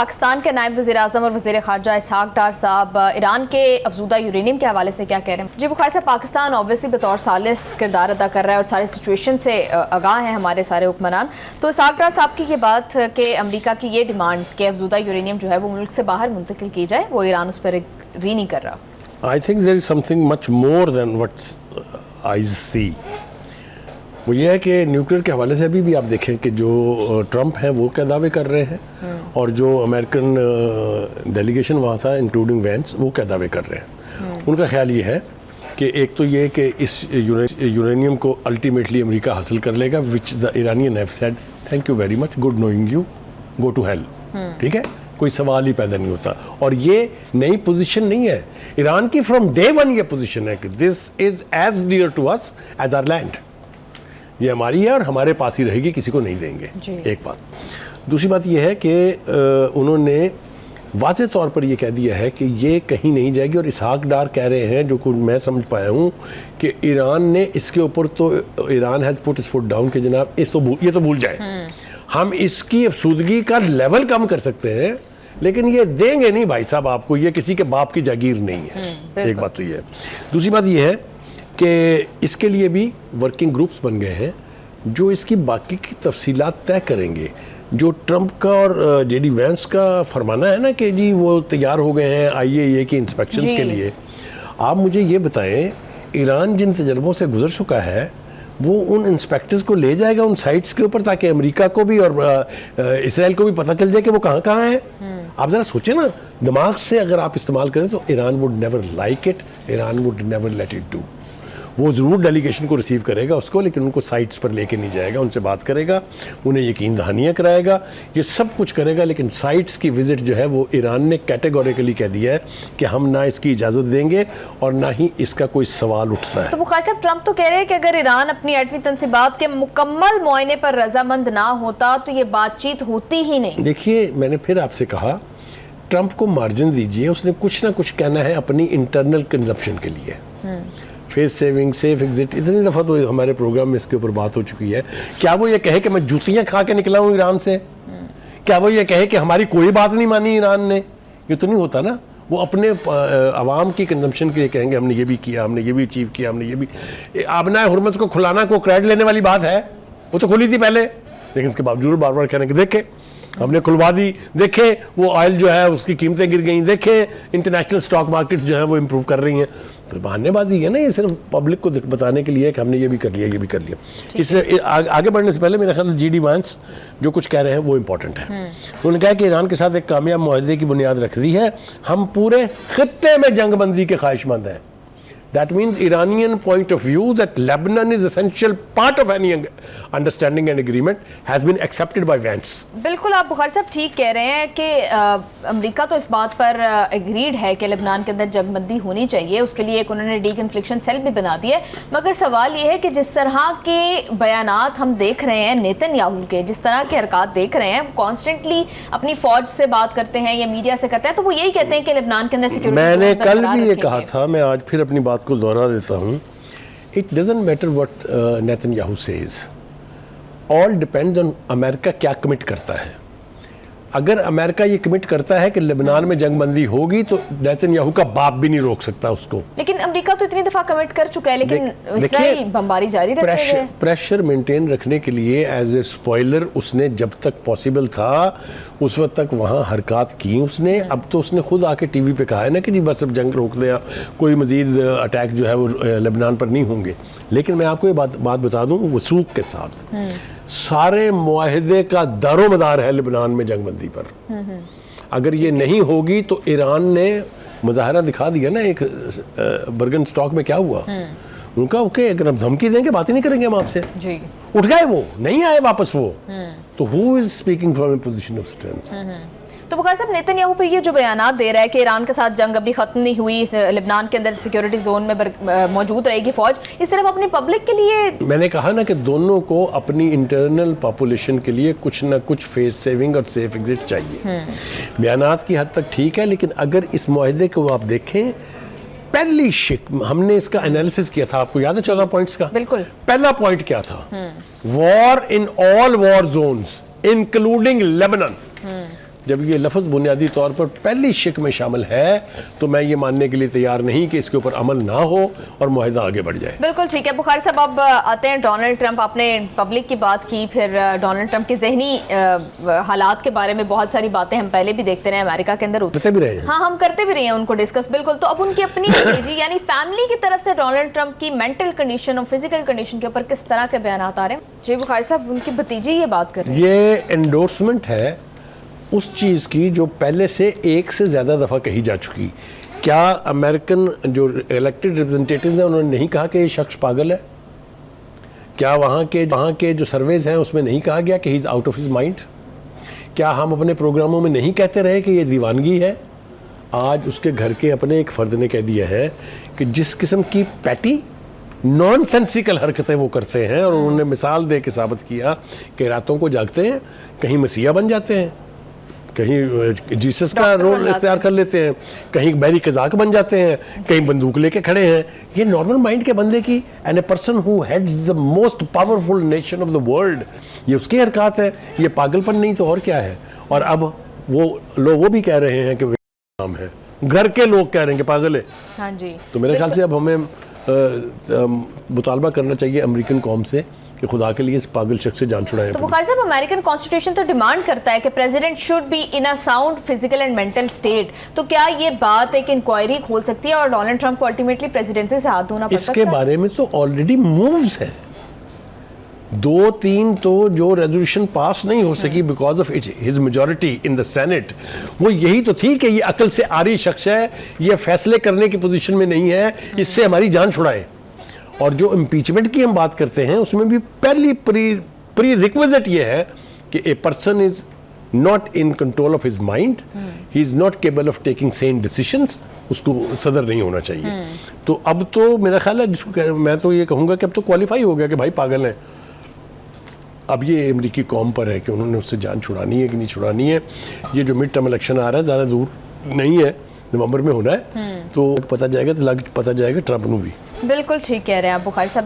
पाकिस्तान के नायब वज़ीर-ए-आज़म और वज़ीर ख़ारजा इसहाक डार साहब ईरान के अफजूदा यूरेनियम के हवाले से क्या कह रहे हैं? जी बुखारी साहब, पाकिस्तान ऑब्वियसली बतौर सालिस किरदार अदा कर रहा है और सारी सिचुएशन से आगाह हैं हमारे सारे हुक्मरान। तो इसहाक डार साहब की ये बात कि अमेरिका की ये डिमांड कि अफजूदा यूरेनियम जो है वो मुल्क से बाहर मुंतकिल की जाए, वो ईरान उस पर एग्री नहीं कर रहा। I think there is something much more than what's I see. वो ये है कि न्यूक्लियर के हवाले से अभी भी आप देखें कि जो ट्रंप हैं वो क्या दावे कर रहे हैं और जो अमेरिकन डेलीगेशन वहाँ था इंक्लूडिंग वैंस वो क्या दावे कर रहे हैं। उनका ख्याल ये है कि एक तो ये कि इस यूरेनियम को अल्टीमेटली अमेरिका हासिल कर लेगा, which the Iranian have said thank you very much, good knowing you, go to hell. ठीक है, कोई सवाल ही पैदा नहीं होता। और ये नई पोजीशन नहीं है ईरान की, फ्रॉम डे वन ये पोजीशन है कि this is as dear to us as our land, ये हमारी है और हमारे पास ही रहेगी, किसी को नहीं देंगे। एक बात। दूसरी बात यह है कि उन्होंने वाज़े तौर पर यह कह दिया है कि ये कहीं नहीं जाएगी। और इसहाक डार कह रहे हैं, जो कुछ मैं समझ पाया हूँ, कि ईरान ने इसके ऊपर तो Iran has put it's foot down कि जनाब ये तो भूल जाए, हम इसकी अफसूदगी का लेवल कम कर सकते हैं लेकिन ये देंगे नहीं भाई साहब आपको, ये किसी के बाप की जागीर नहीं है। एक बात तो ये है। दूसरी बात ये है कि इसके लिए भी वर्किंग ग्रुप्स बन गए हैं जो इसकी बाकी की तफसीलात तय करेंगे। जो ट्रंप का और जेडी वैंस का फरमाना है ना कि जी वो तैयार हो गए हैं IAEA की इंस्पेक्शंस के लिए, आप मुझे ये बताएं ईरान जिन तजर्बों से गुजर चुका है वो उन इंस्पेक्टर्स को ले जाएगा उन साइट्स के ऊपर ताकि अमेरिका को भी और इसराइल को भी पता चल जाए कि वो कहाँ कहाँ है। आप ज़रा सोचें ना, दिमाग से अगर आप इस्तेमाल करें तो Iran would never like it, Iran would never let it do. वो ज़रूर डेलीगेशन को रिसीव करेगा उसको, लेकिन उनको साइट्स पर लेके नहीं जाएगा, उनसे बात करेगा, उन्हें यकीन दहानियाँ कराएगा, ये सब कुछ करेगा। लेकिन साइट्स की विज़िट जो है वो ईरान ने कैटेगोरिकली कह दिया है कि हम ना इसकी इजाज़त देंगे और ना ही इसका कोई सवाल उठता है। तो बुखारी साहब, ट्रंप तो कह रहे हैं कि अगर ईरान अपनी एटमी तनसीबात के मुकम्मल मुआयने पर रजामंद ना होता तो ये बातचीत होती ही नहीं। देखिए, मैंने फिर आपसे कहा ट्रंप को मार्जिन दीजिए, उसने कुछ ना कुछ कहना है अपनी इंटरनल कंजप्शन के लिए। फेस सेविंग, सेफ एग्जिट, इतनी दफ़ा तो हमारे प्रोग्राम में इसके ऊपर बात हो चुकी है। क्या वो ये कहे कि मैं जूतियाँ खा के निकला हूँ ईरान से? क्या वो ये कहे कि हमारी कोई बात नहीं मानी ईरान ने? ये तो नहीं होता ना। वो अपने आवाम की कंजम्पशन के लिए कहेंगे हमने ये भी किया, हमने ये भी अचीव किया, हमने ये भी। आबना हुर्मत को खुलाना को क्रेडिट लेने वाली बात है, वो तो खुली थी पहले, लेकिन उसके बावजूद बार बार कहने के देखे हमने खुलवा दी, देखे वो ऑयल जो है उसकी कीमतें गिर गई, देखे इंटरनेशनल स्टॉक मार्केट जो है वो इम्प्रूव कर रही हैं। तो बहानेबाजी है ना, ये सिर्फ पब्लिक को बताने के लिए कि हमने ये भी कर लिया, ये भी कर लिया। इससे आगे बढ़ने से पहले मेरा ख्याल जेडी वैंस जो कुछ कह रहे हैं वो इम्पोर्टेंट है। उन्होंने कहा कि ईरान के साथ एक कामयाब मुआहदे की बुनियाद रख दी है, हम पूरे खित्ते में जंगबंदी के ख्वाहिशमंद हैं। That means Iranian point of view that Lebanon is essential part of any understanding and agreement has been accepted by Vance. बिल्कुल, आप बुखारी साहब ठीक कह रहे हैं कि अमेरिका तो इस बात पर एग्रीड है कि लेबनान के अंदर जंगबंदी होनी चाहिए, उसके लिए एक उन्होंने डी कन्फ्लिक्शन सेल भी बना दिया है। मगर सवाल ये है कि जिस तरह के बयानात हम देख रहे हैं नेतन्याहू के, जिस तरह के हरकत देख रहे हैं, कॉन्स्टेंटली अपनी फौज से बात करते हैं या मीडिया से करते हैं, तो वो यही कहते हैं कि लेबनान के अंदर सिक्योरिटी। मैंने कल भी ये कहा था, मैं आज फिर अपनी बात को दोहरा देता हूँ, it doesn't matter what Netanyahu says, all depends on America क्या कमिट करता है। अगर अमेरिका ये कमिट करता है कि लेबनान में जंगबंदी होगी तो नेतन्याहू का बाप भी नहीं रोक सकता उसको। लेकिन अमेरिका तो इतनी दफा कमिट कर चुका है, लेकिन इसराइल बमबारी जारी रखते हैं। प्रेशर मेंटेन रखने के लिए एज ए स्पॉइलर उसने जब तक पॉसिबल था उस वक्त तक वहाँ हरकत की उसने। अब तो उसने खुद आके टीवी पे कहा है ना कि जी बस अब जंग रोक दें, कोई मजीद अटैक जो है वो लेबनान पर नहीं होंगे। लेकिन मैं आपको ये बात बता दूँ, वसूख के साथ सारे मुआहदे का दारोमदार है लेबनान में जंगबंदी पर। अगर ये नहीं होगी तो ईरान ने मुजाहरा दिखा दिया ना, एक बर्गन स्टॉक में क्या हुआ, उनका ओके अगर हम धमकी देंगे बात ही नहीं करेंगे हम आपसे, उठ गए वो, नहीं आए वापस वो। तो who is speaking from A position of strength? तो बुखारी साहब, नेतन्याहू पर ये जो बयानात दे रहा है कि ईरान के साथ जंग अभी खत्म नहीं हुई, लेबनान के अंदर सिक्योरिटी जोन में मौजूद रहेगी फौज, इस तरफ अपनी पब्लिक के लिए, मैंने कहा ना कि दोनों को अपनी इंटरनल पॉपुलेशन के लिए कुछ ना कुछ फेस सेविंग और सेफ एग्जिट चाहिए। बयानात की हद तक ठीक है, लेकिन अगर इस मुआहदे को आप देखें, पहली शिक हमने इसका एनालिसिस किया था, आपको याद है 14 पॉइंट्स का? बिल्कुल। पहला पॉइंट क्या था? War in all war zones including Lebanon. जब ये लफ्ज़ बुनियादी तौर पर पहली शिक में शामिल है तो मैं ये मानने के लिए तैयार नहीं कि इसके ऊपर अमल ना हो और मुआहिदा आगे बढ़ जाए। बिल्कुल ठीक है। बुखारी साहब, अब आते हैं डोनाल्ड ट्रंप। आपने पब्लिक की बात की, फिर डोनाल्ड ट्रंप के जहनी हालात के बारे में बहुत सारी बातें हम पहले भी देखते रहे अमेरिका के अंदर करते भी रहे हैं। हाँ, हम करते भी रहे हैं उनको डिस्कस, बिल्कुल। तो अब उनकी अपनी स्ट्रेटजी यानी फैमिली की तरफ से डोनाल्ड ट्रंप की मेंटल कंडीशन और फिजिकल कंडीशन के ऊपर किस तरह के बयान आ रहे हैं? जी बुखारी साहब, उनकी भतीजी ये बात कर रही है। ये एंडोर्समेंट है उस चीज़ की जो पहले से एक से ज़्यादा दफ़ा कही जा चुकी। क्या अमेरिकन जो इलेक्टेड रिप्रेजेंटेटिव्स हैं उन्होंने नहीं कहा कि ये शख्स पागल है? क्या वहाँ के जो सर्वेज हैं उसमें नहीं कहा गया कि he is out of his mind? क्या हम अपने प्रोग्रामों में नहीं कहते रहे कि ये दीवानगी है? आज उसके घर के अपने एक फ़र्द ने कह दिया है कि जिस किस्म की पैटी नॉनसेंसिकल हरकतें वो करते हैं, और उन्होंने मिसाल दे के साबित किया कि रातों को जागते हैं, कहीं मसीहा बन जाते हैं, कहीं जीसस का रोल इख्तियार कर लेते हैं, कहीं बैरी कजाक बन जाते हैं, कहीं बंदूक लेके खड़े हैं। ये नॉर्मल माइंड के बंदे की, and a person who heads the most powerful nation of the world, ये उसकी हरकत है। ये पागलपन नहीं तो और क्या है? और अब वो भी कह रहे हैं कि नाम है, घर के लोग कह रहे हैं कि पागल है। हाँ जी। तो मेरे ख्याल से अब हमें मुतालबा करना चाहिए अमेरिकन कौम से कि खुदा के लिए इस पागल शख्स से जान छुड़ाएं। तो बुखारी साहब, अमेरिकन कॉन्स्टिट्यूशन तो डिमांड करता है कि president should be in a sound physical and mental state. तो क्या ये बात एक इंक्वायरी खोल सकती है और डोनाल्ड ट्रंप को अल्टीमेटली प्रेसिडेंसी से हाथ धोना पड़ सकता है? इसके बारे में तो ऑलरेडी मूव्स हैं, 2-3 तो जो रेजोल्यूशन पास नहीं हो सकी because of his majority in the senate, वो यही तो थी कि ये अकल से आरी शख्स है, ये फैसले करने की पोजीशन में नहीं है, इससे हमारी जान छुड़ाएं। और जो इम्पीचमेंट की हम बात करते हैं उसमें भी पहली प्री रिक्विजिट ये है कि a person is not in control of his mind, he is not cable of taking Sen decisions, उसको सदर नहीं होना चाहिए। तो अब तो मेरा ख्याल है जिसको मैं तो ये कहूँगा कि अब तो क्वालिफाई हो गया कि भाई पागल है। अब ये अमेरिकी कौम पर है कि उन्होंने उससे जान छुड़ानी है कि नहीं छुड़ानी है। ये जो मिड टर्म इलेक्शन आ रहा है ज़्यादा दूर नहीं है, नवंबर में होना है, तो पता जाएगा, तो पता जाएगा ट्रंप को भी। बिल्कुल ठीक कह रहे हैं आप बुखारी साहब।